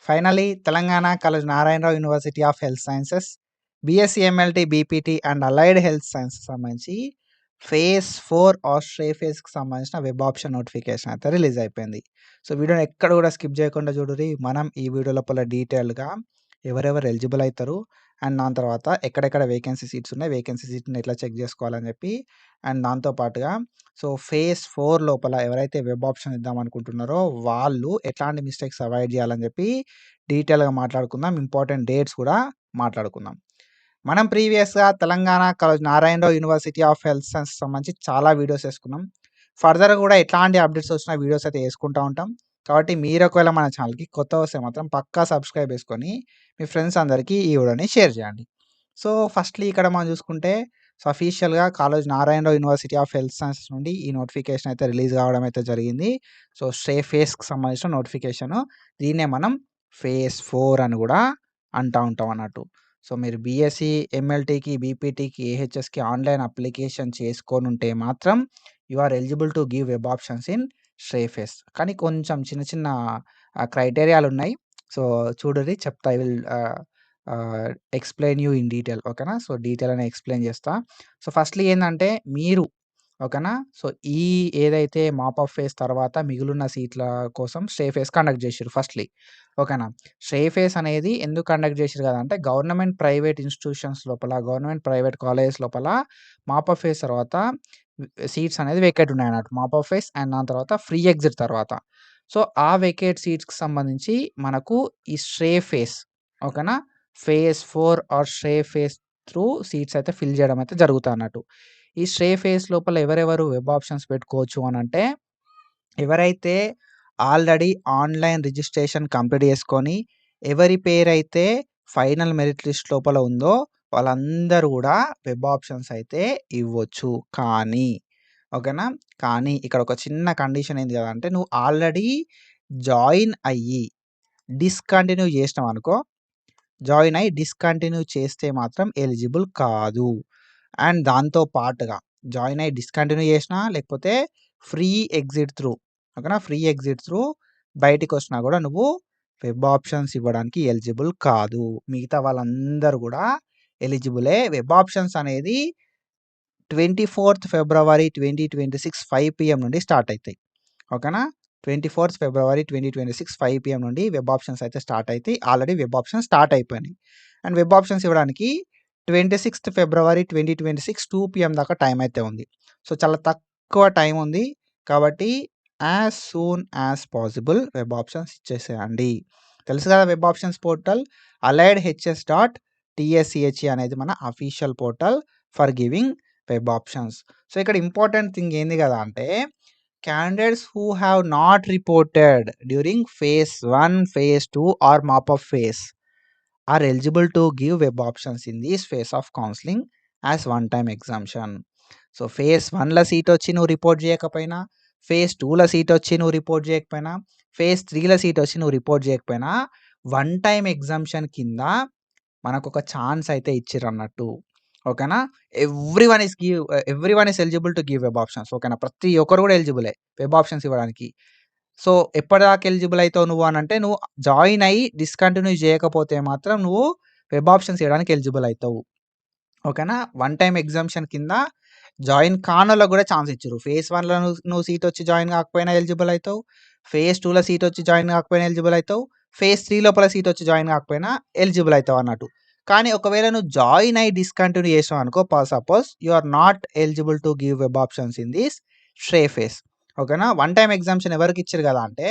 Finally Telangana Kaloji Narayana Rao university of health sciences BSc MLT BPT and allied health sciences సంబంధించి phase 4 ఆస్ట్రే ఫేజ్కి సంబంధించిన web option notification అయితే release అయిపోయింది. సో వీడియోని ఎక్కడ కూడా స్కిప్ చేయకుండా చూడుర్రి. మనం ఈ వీడియో లోపల డీటెయిల్గా ఎవరెవరు ఎలిజిబుల్ అవుతారు అండ్ దాని తర్వాత ఎక్కడెక్కడ వేకెన్సీ సీట్స్ ఉన్నాయి, వేకెన్సీ సీట్ని ఎట్లా చెక్ చేసుకోవాలని చెప్పి అండ్ దాంతో పాటుగా సో ఫేజ్ 4 లోపల ఎవరైతే వెబ్ ఆప్షన్ ఇద్దాం అనుకుంటున్నారో వాళ్ళు ఎట్లాంటి మిస్టేక్స్ అవాయిడ్ చేయాలని చెప్పి డీటెయిల్గా మాట్లాడుకుందాం. ఇంపార్టెంట్ డేట్స్ కూడా మాట్లాడుకుందాం. మనం ప్రీవియస్గా Telangana Kaloji Narayana Rao university of health science సంబంధించి చాలా వీడియోస్ వేసుకున్నాం. ఫర్దర్ కూడా ఎట్లాంటి అప్డేట్స్ వచ్చిన వీడియోస్ అయితే వేసుకుంటూ ఉంటాం. కాబట్టి మీరు ఒకవేళ మన ఛానల్కి కొత్త వస్తే మాత్రం పక్కా సబ్స్క్రైబ్ చేసుకొని మీ ఫ్రెండ్స్ అందరికీ ఈ వీడియోని షేర్ చేయండి. సో ఫస్ట్లీ ఇక్కడ మనం చూసుకుంటే సో అఫీషియల్గా Kaloji Narayana Rao university of health sciences నుండి ఈ నోటిఫికేషన్ అయితే రిలీజ్ కావడం అయితే జరిగింది. సో ఫేస్కి సంబంధించిన నోటిఫికేషన్, దీన్నే మనం ఫేజ్ 4 అని కూడా అంటూ ఉంటాం అన్నట్టు. సో మీరు బీఎస్సీ ఎంఎల్టీకి బీపీటీకి ఏహెచ్ఎస్కి ఆన్లైన్ అప్లికేషన్ చేసుకొని ఉంటే మాత్రం you are eligible to give web options in phase. కానీ కొంచెం చిన్న చిన్న క్రైటీరియాలు ఉన్నాయి. సో చూడండి చెప్తా. I will explain you in detail. ఓకేనా. సో డీటెయిల్ అని ఎక్స్ప్లెయిన్ చేస్తా. సో ఫస్ట్లీ ఏంటంటే మీరు ఓకేనా. సో ఈ ఏదైతే మాపప్ ఫేస్ తర్వాత మిగిలిన సీట్ల కోసం ఫేస్ కండక్ట్ చేసారు ఫస్ట్లీ. ఓకేనా. ఫేస్ అనేది ఎందుకు కండక్ట్ చేసారు కదా అంటే గవర్నమెంట్ ప్రైవేట్ ఇన్స్టిట్యూషన్స్ లోపల, గవర్నమెంట్ ప్రైవేట్ కాలేజెస్ లోపల మాపప్ ఫేస్ తర్వాత సీట్స్ అనేది వేకేట్ ఉన్నాయి అన్నట్టు. మాపప్ ఫేస్ అండ్ దాని తర్వాత ఫ్రీ ఎగ్జిట్ తర్వాత. సో ఆ వేకేట్ సీట్స్కి సంబంధించి మనకు ఈ ఫేస్ ఓకేనా phase 4 or phase through seats అయితే ఫిల్ చేయడం అయితే జరుగుతుంది అన్నట్టు. ఈ ఫేజ్ లోపల ఎవరెవరు వెబ్ ఆప్షన్స్ పెట్టుకోవచ్చు అని అంటే ఎవరైతే ఆల్రెడీ ఆన్లైన్ రిజిస్ట్రేషన్ కంప్లీట్ చేసుకొని ఎవరి పేరైతే ఫైనల్ మెరిట్ లిస్ట్ లోపల ఉందో వాళ్ళందరూ కూడా వెబ్ ఆప్షన్స్ అయితే ఇవ్వచ్చు. కానీ ఓకేనా, కానీ ఇక్కడ ఒక చిన్న కండిషన్ ఏంది కదా అంటే నువ్వు ఆల్రెడీ జాయిన్ అయ్యి డిస్కంటిన్యూ చేసినావు అనుకో, జాయిన్ అయ్యి డిస్కంటిన్యూ చేస్తే మాత్రం ఎలిజిబుల్ కాదు. అండ్ దాంతో పాటుగా జాయిన్ అయ్యి డిస్కంటిన్యూ చేసినా లేకపోతే ఫ్రీ ఎగ్జిట్ త్రూ ఓకేనా, ఫ్రీ ఎగ్జిట్ త్రూ బయటికి వచ్చినా కూడా నువ్వు వెబ్ ఆప్షన్స్ ఇవ్వడానికి ఎలిజిబుల్ కాదు. మిగతా వాళ్ళందరూ కూడా ఎలిజిబులే. వెబ్ ఆప్షన్స్ అనేది 24th ఫిబ్రవరి 2026 5 PM నుండి స్టార్ట్ అవుతాయి. ఓకేనా. 24th ఫిబ్రవరి 2026 5 PM నుండి వెబ్ ఆప్షన్స్ అయితే స్టార్ట్ అవుతాయి. ఆల్రెడీ వెబ్ ఆప్షన్స్ స్టార్ట్ అయిపోయినాయి. అండ్ వెబ్ ఆప్షన్స్ ఇవ్వడానికి 26th ఫిబ్రవరి 2026 2 PM దాకా టైం అయితే ఉంది. సో చాలా తక్కువ టైం ఉంది కాబట్టి as soon as possible web options ఇచ్చేసేయండి. తెలుసు కదా వెబ్ ఆప్షన్స్ పోర్టల్ alliedhs.tschE అనేది మన official portal for giving web options. So ఇక్కడ ఇంపార్టెంట్ థింగ్ ఏంది కదా అంటే candidates who have not reported during phase 1, phase 2 or mop-up phase are eligible to give web options in this phase of counseling as one-time exemption. So phase 1లో seat వచ్చి నువ్వు report చేయకపోయినా, phase 2లో seat వచ్చి నువ్వు report చేయకపోయినా, phase 3లో seat వచ్చి నువ్వు రిపోర్ట్ చేయకపోయినా వన్ టైం ఎగ్జామ్షన్ కింద మనకు ఒక ఛాన్స్ అయితే ఇచ్చిర్రు అన్నట్టు. ఓకేనా. Everyone is eligible to give web options. ఓకేనా. ప్రతి ఒక్కరు కూడా ఎలిజిబులే వెబ్ ఆప్షన్స్ ఇవ్వడానికి. సో ఎప్పటిదాకా ఎలిజిబుల్ అవుతావు నువ్వు అని అంటే నువ్వు జాయిన్ అయ్యి డిస్కంటిన్యూ చేయకపోతే మాత్రం నువ్వు వెబ్ ఆప్షన్స్ ఇవ్వడానికి ఎలిజిబుల్ అవుతావు. ఓకేనా. వన్ టైం ఎగ్జామ్షన్ కింద జాయిన్ కానోళ్ళకు కూడా ఛాన్స్ ఇచ్చారు. ఫేజ్ 1లో నువ్వు సీట్ వచ్చి జాయిన్ కాకపోయినా ఎలిజిబుల్ అవుతావు, ఫేజ్ 2లో సీట్ వచ్చి జాయిన్ కాకపోయినా ఎలిజిబుల్ అవుతావు, ఫేజ్ 3 లోపల సీట్ వచ్చి జాయిన్ కాకపోయినా ఎలిజిబుల్ అవుతావు అన్నట్టు. కానీ ఒకవేళ నువ్వు జాయిన్ అయ్యి డిస్కంటిన్యూ చేసావు అనుకో, suppose you are not eligible to give web options in this phase. ఓకేనా. వన్ టైం ఎగ్జామ్షన్ ఎవరికి ఇచ్చారు కదా అంటే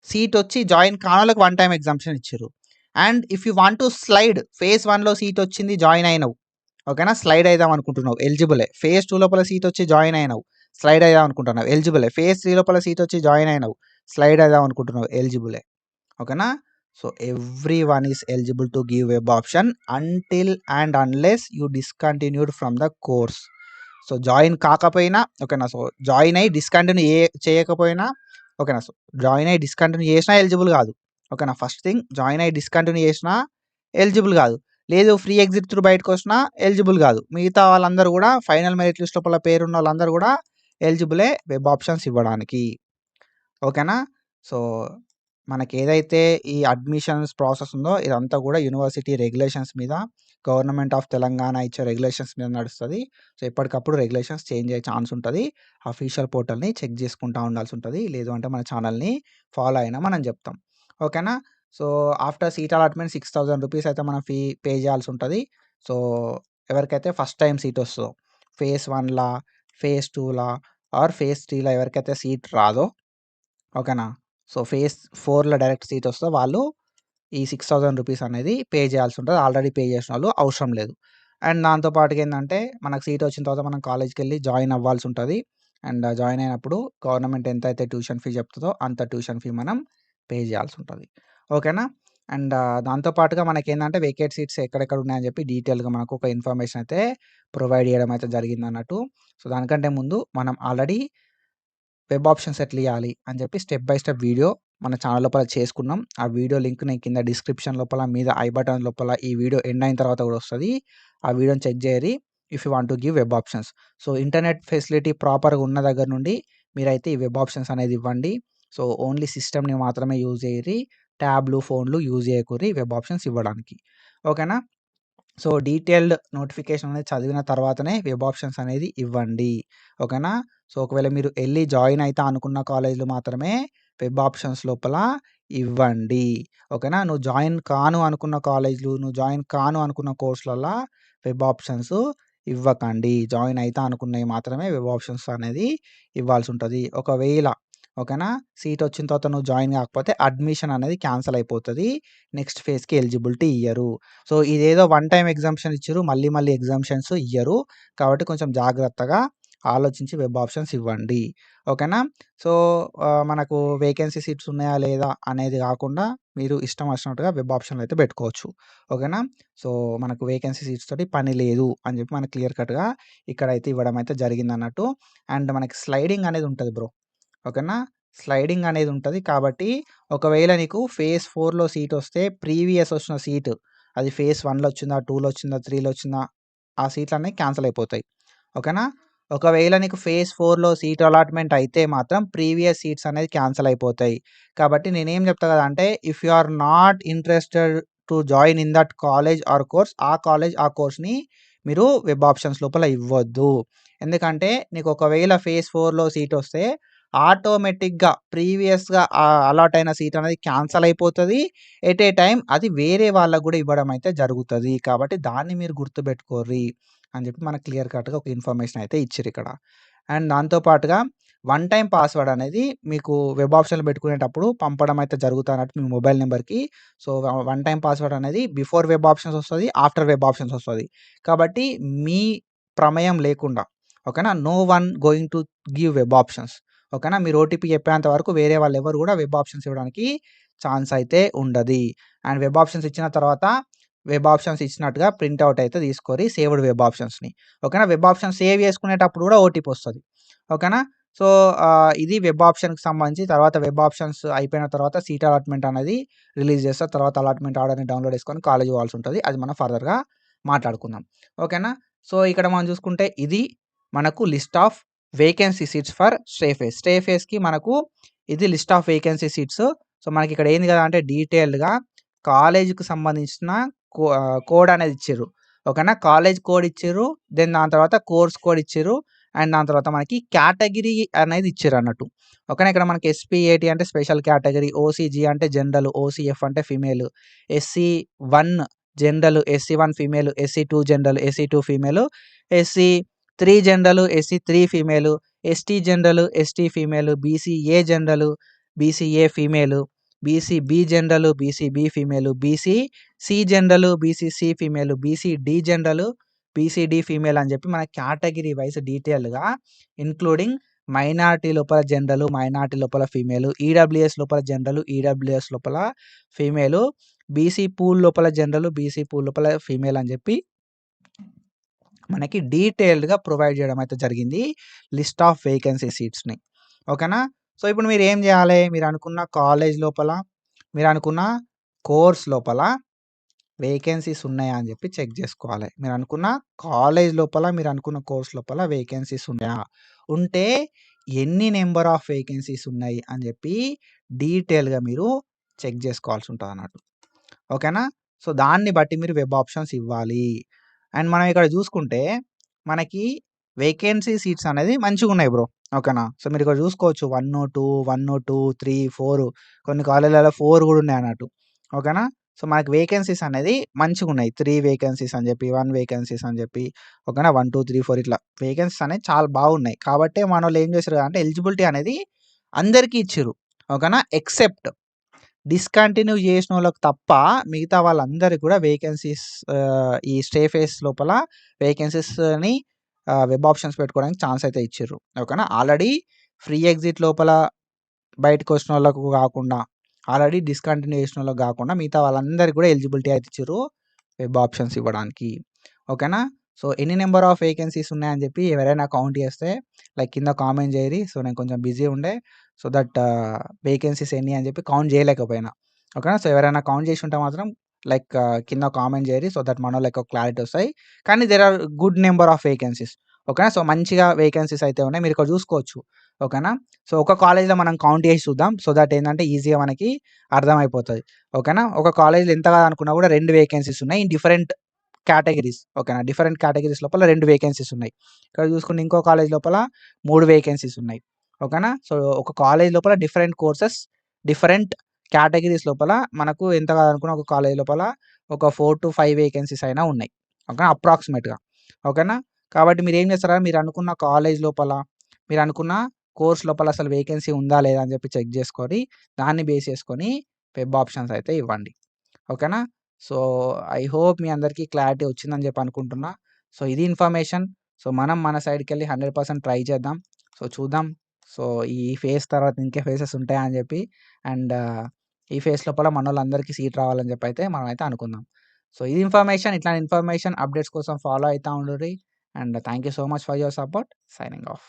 సీట్ వచ్చి జాయిన్ కానోళ్ళకి వన్ టైం ఎగ్జామ్షన్ ఇచ్చారు. And if you want to slide, phase 1లో సీట్ వచ్చింది జాయిన్ అయినావు ఓకేనా, స్లైడ్ అయిదాం అనుకుంటున్నావు ఎలిజిబులే. ఫేజ్ 2 లోపల సీట్ వచ్చి జాయిన్ అయినావు, స్లైడ్ అయిదాం అనుకుంటున్నావు ఎలిజిబులే. ఫేజ్ 3 లోపల సీట్ వచ్చి జాయిన్ అయినావు, స్లైడ్ అయిదాం అనుకుంటున్నావు ఎలిజిబులే. ఓకేనా. So every one is eligible to give web option until and unless you discontinued from the course. So join కాకపోయినా ఓకేనా, సో జాయిన్ అయ్యి డిస్కంటిన్యూ చేయకపోయినా ఓకేనా, సో జాయిన్ అయ్యి డిస్కంటిన్యూ చేసినా ఎలిజిబుల్ కాదు. ఓకేనా. ఫస్ట్ థింగ్ జాయిన్ అయ్యి డిస్కంటిన్యూ చేసినా ఎలిజిబుల్ కాదు, లేదు ఫ్రీ ఎగ్జిట్ త్రూ బయటకు వచ్చినా ఎలిజిబుల్ కాదు. మిగతా వాళ్ళందరూ కూడా ఫైనల్ మెరిట్ లిస్ట్ లోపల పేరున్న వాళ్ళందరూ కూడా ఎలిజిబులే వెబ్ ఆప్షన్స్ ఇవ్వడానికి. ఓకేనా. సో మనకేదైతే ఈ అడ్మిషన్స్ ప్రాసెస్ ఉందో ఇదంతా కూడా యూనివర్సిటీ రెగ్యులేషన్స్ మీద, గవర్నమెంట్ ఆఫ్ తెలంగాణ ఇచ్చే రెగ్యులేషన్స్ మీద నడుస్తది. సో, ఎప్పటికప్పుడు రెగ్యులేషన్స్ చేంజ్ అయ్యే ఛాన్స్ ఉంటది. అఫీషియల్ పోర్టల్‌ని చెక్ చేసుకుంటా ఉండాల్సి ఉంటది. లేదు అంటే మన ఛానల్‌ని ఫాలో అయినా మనం చెప్తాం. ఓకేనా? సో, ఆఫ్టర్ సీట్ అలాట్‌మెంట్ ₹6000 అయితే మనం ఫీ పే చేయాల్సి ఉంటది. సో, ఎవరికైతే ఫస్ట్ టైమ్ సీట్ వస్తదో, ఫేజ్ 1లా, ఫేజ్ 2లా ఆర్ ఫేజ్ 3లా ఎవరికైతే సీట్ రాదో, ఓకేనా? సో, ఫేజ్ 4లో డైరెక్ట్ సీట్ వస్తే వాళ్ళు ఈ ₹6000 అనేది పే చేయాల్సి ఉంటది. ఆల్రెడీ పే చేసినోళ్ళు అవసరం లేదు. అండ్ దాంతో పాటుగా ఏందంటే మనకు సీట్ వచ్చిన తర్వాత మనం కాలేజ్‌కెళ్ళి జాయిన్ అవ్వాల్సి ఉంటది. అండ్ జాయిన్ అయినప్పుడు గవర్నమెంట్ ఎంతైతే ట్యూషన్ ఫీ చెప్తదో అంత ట్యూషన్ ఫీ మనం పే చేయాల్సి ఉంటది. ఓకేనా? అండ్ దాంతో పాటుగా మనకేందంటే వేకేట్ సీట్స్ ఎక్కడెక్కడ ఉన్నాయని చెప్పి డీటెయిల్‌గా మనకు ఒక ఇన్ఫర్మేషన్ అయితే ప్రొవైడ్ చేయడం అయితే జరిగిందన్నట్టు. సో, దానికంటే ముందు మనం ఆల్రెడీ వెబ్ ఆప్షన్స్ ఎట్లియ్యాలి అని చెప్పి స్టెప్ బై స్టెప్ వీడియో మన ఛానల్ లోపల చేసుకున్నాం. ఆ వీడియో లింక్ నేను కింద డిస్క్రిప్షన్ లోపల, మీద ఐ బటన్ లోపల ఈ వీడియో ఎండ్ అయిన తర్వాత కూడా వస్తది. ఆ వీడియోని చెక్ చేయరి if you want to give web options. So, internet facility ప్రాపర్‌గా ఉన్న దగ్గర నుండి మీరైతే ఈ వెబ్ ఆప్షన్స్ అనేది ఇవ్వండి. సో, ఓన్లీ సిస్టమ్‌ని మాత్రమే యూజ్ చేయరి. ట్యాబ్‌లు, ఫోన్‌లు యూజ్ చేయకుర్రి వెబ్ ఆప్షన్స్ ఇవ్వడానికి. ఓకేనా? సో, డీటెయిల్డ్ నోటిఫికేషన్ అనేది చదివిన తర్వాతనే వెబ్ ఆప్షన్స్ అనేది ఇవ్వండి. ఓకేనా? సో, ఒకవేళ మీరు ఎళ్లి జాయిన్ అయితా అనుకున్న కాలేజ్‌లు మాత్రమే వెబ్ ఆప్షన్స్ లోపల ఇవ్వండి. ఓకేనా? నువ్వు జాయిన్ కాను అనుకున్న కాలేజ్‌లు, నువ్వు జాయిన్ కాను అనుకున్న కోర్సులల్లా వెబ్ ఆప్షన్స్ ఇవ్వకండి. జాయిన్ అయితా అనుకున్నయి మాత్రమే వెబ్ ఆప్షన్స్ అనేది ఇవ్వాల్సుంటది. ఒకవేళ ఓకేనా? సీట్ వచ్చిన తర్వాత నువ్వు జాయిన్ కాకపోతే అడ్మిషన్ అనేది క్యాన్సెల్ అయిపోతది. నెక్స్ట్ ఫేజ్‌కి ఎలిజిబిలిటీ ఇయ్యరు. సో, ఇదేదో వన్ టైమ్ ఎగ్జామ్షన్ ఇచ్చిర్రు. మళ్ళీ మళ్ళీ ఎగ్జామ్షన్స్ ఇయ్యరు. కాబట్టి కొంచెం జాగ్రత్తగా ఆలోచించి వెబ్ ఆప్షన్స్ ఇవ్వండి. ఓకేనా? సో, మనకు వేకెన్సీ సీట్స్ ఉన్నాయా లేదా అనేది కాకుండా మీరు ఇష్టం వచ్చినట్టుగా వెబ్ ఆప్షన్‌లు అయితే పెట్టుకోవచ్చు. ఓకేనా? సో, మనకు వేకెన్సీ సీట్స్ తోటి పని లేదు అని చెప్పి మనకు క్లియర్ కట్‌గా ఇక్కడైతే ఇవ్వడం అయితే జరిగిందన్నట్టు. అండ్ మనకి స్లైడింగ్ అనేది ఉంటది బ్రో. ఓకేనా? స్లైడింగ్ అనేది ఉంటది. కాబట్టి ఒకవేళ నీకు ఫేజ్ 4లో సీట్ వస్తే ప్రీవియస్ వచ్చిన సీట్ అది ఫేజ్ 1లో వచ్చిందా, 2లో వచ్చిందా, 3లో వచ్చిందా ఆ సీట్లన్నీ క్యాన్సెల్ అయిపోతాయి. ఓకేనా? ఒకవేళ నీకు ఫేజ్ 4లో సీట్ అలాట్‌మెంట్ అయితే మాత్రం ప్రీవియస్ సీట్స్ అనేది క్యాన్సెల్ అయిపోతాయి. కాబట్టి నేనేం చెప్తా కదా అంటే if you are not interested to join in that college or course ఆ కాలేజ్ ఆ కోర్స్‌ని మీరు వెబ్ ఆప్షన్స్ లోపల ఇవ్వొద్దు. ఎందుకంటే నీకు ఒకవేళ ఫేజ్ 4లో సీట్ వస్తే ఆటోమేటిక్‌గా ప్రీవియస్‌గా అలాట్ అయిన సీట్ అనేది క్యాన్సెల్ అయిపోతది. ఎట్ ఏ టైమ్ అది వేరే వాళ్ళకి గూడా ఇవ్వడం అయితే జరుగుతది. కాబట్టి దాన్ని మీరు గుర్తుపెట్టుకోర్రి అని చెప్పి మనకు క్లియర్ కట్‌గా ఒక ఇన్ఫర్మేషన్ అయితే ఇచ్చిర్రిక్కడ. అండ్ దాంతో పాటుగా వన్ టైమ్ పాస్వర్డ్ అనేది మీకు వెబ్ ఆప్షన్‌లో పెట్టుకునేటప్పుడు పంపడం అయితే జరుగుతదన్నట్టు మీ మొబైల్ నంబర్‌కి. సో, వన్ టైమ్ పాస్వర్డ్ అనేది బిఫోర్ వెబ్ ఆప్షన్స్ వస్తది. ఆఫ్టర్ వెబ్ ఆప్షన్స్ వస్తది. కాబట్టి మీ ప్రమేయం లేకుండా ఓకేనా? No one going to give web options. ఓకేనా? మీరు ఓటీపీ చెప్పేంత వరకు వేరే వాళ్ళెవరు గూడా వెబ్ ఆప్షన్స్ ఇవ్వడానికి ఛాన్స్ అయితే ఉండది. అండ్ వెబ్ ఆప్షన్స్ ఇచ్చిన తర్వాత వెబ్ ఆప్షన్స్ ఇచ్చినట్టుగా ప్రింట్ ఔట్ అయితే తీసుకోరి సేవ్డ్ వెబ్ ఆప్షన్స్‌ని. ఓకేనా? వెబ్ ఆప్షన్ సేవ్ చేసుకునేటప్పుడు గూడా ఓటీపీ వస్తది. ఓకేనా? సో, ఇది వెబ్ ఆప్షన్‌కి సంబంధించి తర్వాత వెబ్ ఆప్షన్స్ అయిపోయిన తర్వాత సీట్ అలాట్‌మెంట్ అనేది రిలీజ్ చేస్తారు. తర్వాత అలాట్‌మెంట్ ఆర్డర్‌ని డౌన్‌లోడ్ చేసుకొని కాలేజ్ పోవాల్సుంటది. అది మనం ఫర్దర్‌గా మాట్లాడుకుందాం. ఓకేనా? సో, ఇక్కడ మనం చూసుకుంటే ఇది మనకు list of vacancy seats for stay phase. Stay ఫేజ్‌కి మనకు ఇది list of vacancy seats. So, మనకిక్కడ ఏంది కదా అంటే డీటెయిల్డ్‌గా కాలేజ్‌కి సంబంధించిన కోడ్ అనేది ఇచ్చిర్రు. ఓకేనా? కాలేజ్ కోడ్ ఇచ్చిర్రు. దెన్ దాని తర్వాత కోర్స్ కోడ్ ఇచ్చిర్రు. అండ్ దాని తర్వాత మనకి కేటగిరీ అనేది ఇచ్చిర్రన్నట్టు. ఓకేనా? ఇక్కడ మనకి ఎస్‌పీ-80 అంటే స్పెషల్ కేటగిరీ, ఓసీ-జీ అంటే జనరల్, ఓసీ-ఎఫ్ అంటే female, ఎస్సీ-1 general, ఎస్సీ-1 female, ఎస్సీ-2 general, ఎస్సీ-2 female, ఎస్సీ-3 general, ఎస్సీ-3 female, ST general, ST female, బీసీ-ఏ general, బీసీ-ఏ female, BC-be general, BC-be female, BC-C general, BC-C female, BC-D general, BC-D female అని చెప్పి మన కేటగిరీ వైస్ డీటెయిల్‌గా including minority లోపల general, minority లోపల female, EWS లోపల general, EWS లోపల female, BC pool లోపల general, BC pool లోపల ఫీమేల్ అని చెప్పి మనకి డీటెయిల్డ్‌గా ప్రొవైడ్ చేయడం అయితే జరిగింది. లిస్ట్ ఆఫ్ వేకెన్సీ సీట్స్‌ని. ఓకేనా? సో, ఇప్పుడు మీరేం జేయాలి? మీరనుకున్న కాలేజ్ లోపల, మీరనుకున్న కోర్స్ లోపల వేకెన్సీస్ ఉన్నాయా అని జెప్పి చెక్ జేసుకోవాలి. మీరనుకున్న కాలేజ్ లోపల, మీరనుకున్న కోర్స్ లోపల వేకెన్సీస్ ఉన్నాయా? ఉంటే ఎన్ని నంబర్ ఆఫ్ వేకెన్సీస్ ఉన్నాయి అని జెప్పి డీటెయిల్‌గా మీరు చెక్ చేసుకోవాల్సి ఉంటుంది అన్నట్టు. ఓకేనా. సో దాన్ని బట్టి మీరు వెబ్ ఆప్షన్స్ ఇవ్వాలి. అండ్ మనం ఇక్కడ చూసుకుంటే మనకి వేకెన్సీ సీట్స్ అనేది మంచిగా ఉన్నాయి బ్రో. ఓకేనా. సో మీరు ఇక్కడ చూసుకోవచ్చు 102, 102, 3, 4 కొన్ని కాలేజీలలో 4 కూడా ఉన్నాయి అన్నట్టు. ఓకేనా. సో మనకి వేకెన్సీస్ అనేది మంచిగా ఉన్నాయి. 3 వేకెన్సీస్ అని చెప్పి, 1 వేకెన్సీస్ అని చెప్పి, ఓకేనా, 1, 2, 3, 4 ఇట్లా వేకెన్సీస్ అనేవి చాలా బాగున్నాయి. కాబట్టే మనోళ్ళు ఏం చేశారు అంటే ఎలిజిబిలిటీ అనేది అందరికీ ఇచ్చిర్రు. ఓకేనా. ఎక్సెప్ట్ డిస్కంటిన్యూ చేసినోళ్ళకి తప్ప మిగతా వాళ్ళందరికి కూడా వేకెన్సీస్ ఈ స్టే ఫేస్ లోపల వేకెన్సీస్‌ని వెబ్ ఆప్షన్స్ పెట్టుకోవడానికి ఛాన్స్ అయితే ఇచ్చిర్రు. ఓకేనా. ఆల్రెడీ ఫ్రీ ఎగ్జిట్ లోపల బయటకొచ్చినోళ్ళకు గాకుండా, ఆల్రెడీ డిస్కంటిన్యూ చేసినోళ్ళకి గాకుండా మిగతా వాళ్ళందరికి కూడా ఎలిజిబిలిటీ అయితే ఇచ్చిర్రు వెబ్ ఆప్షన్స్ ఇవ్వడానికి. ఓకేనా. సో ఎన్ని నెంబర్ ఆఫ్ వేకెన్సీస్ ఉన్నాయని చెప్పి ఎవరైనా కౌంట్ చేస్తే లైక్ కింద కామెంట్ చేయరి. సో నేను కొంచెం బిజీ ఉండే. సో దట్ వేకెన్సీస్ ఎన్ని అని చెప్పి కౌంట్ చేయలేకపోయినా. ఓకేనా. సో ఎవరైనా కౌంట్ చేసి ఉంటే మాత్రం లైక్ కింద కామెంట్ చేయరి. సో దట్ మనోళ్ళకి ఒక క్లారిటీ వస్తాయి. కానీ there are good number of vacancies. ఓకేనా. సో మంచిగా వేకెన్సీస్ అయితే ఉన్నాయి. మీరు ఇక్కడ చూసుకోవచ్చు. ఓకేనా. సో ఒక కాలేజ్‌లో మనం కౌంట్ చేసి చూద్దాం. సో దట్ ఏందంటే ఈజీగా మనకి అర్థమైపోతది. ఓకేనా. ఒక కాలేజ్‌లో ఎంత కాదనుకున్నా కూడా 2 వేకెన్సీస్ ఉన్నాయి. In different categories. ఓకేనా. డిఫరెంట్ కేటగిరీస్ లోపల 2 వేకెన్సీస్ ఉన్నాయి. ఇక్కడ చూసుకుంటే ఇంకో కాలేజ్ లోపల 3 వేకెన్సీస్ ఉన్నాయి. ఓకేనా. సో ఒక కాలేజ్ లోపల డిఫరెంట్ కోర్సెస్, డిఫరెంట్ కేటగిరీస్ లోపల మనకు ఎంత కాదనుకున్నా ఒక కాలేజ్ లోపల ఒక 4-5 వేకెన్సీస్ అయినా ఉన్నాయి. ఓకేనా. అప్రాక్సిమేట్‌గా. ఓకేనా. కాబట్టి మీరేం చేస్తారంటే మీరు అనుకున్న కాలేజ్ లోపల, మీరు అనుకున్న కోర్స్ లోపల అసలు వేకెన్సీ ఉందా లేదా అని చెప్పి చెక్ చేసుకొని, దాన్ని బేస్ చేసుకొని వెబ్ ఆప్షన్స్ అయితే ఇవ్వండి. ఓకేనా. సో ఐ హోప్ మీ అందరికీ క్లారిటీ వచ్చిందని చెప్పి అనుకుంటున్నా. సో ఇది ఇన్ఫర్మేషన్. సో మనం మన సైడ్‌కెళ్ళి 100% ట్రై చేద్దాం. సో చూద్దాం. సో ఈ ఫేజ్ తర్వాత ఇంకే ఫేజెస్ ఉంటాయా అని చెప్పి అండ్ ఈ ఫేజ్ లోపల మనోళ్ళందరికీ సీట్ రావాలని చెప్పి అయితే మనమైతే అనుకుందాం. సో ఇది ఇన్ఫర్మేషన్. ఇట్లాంటి ఇన్ఫర్మేషన్ అప్డేట్స్ కోసం ఫాలో అయితా ఉండుర్రి. And thank you so much for your support. Signing of.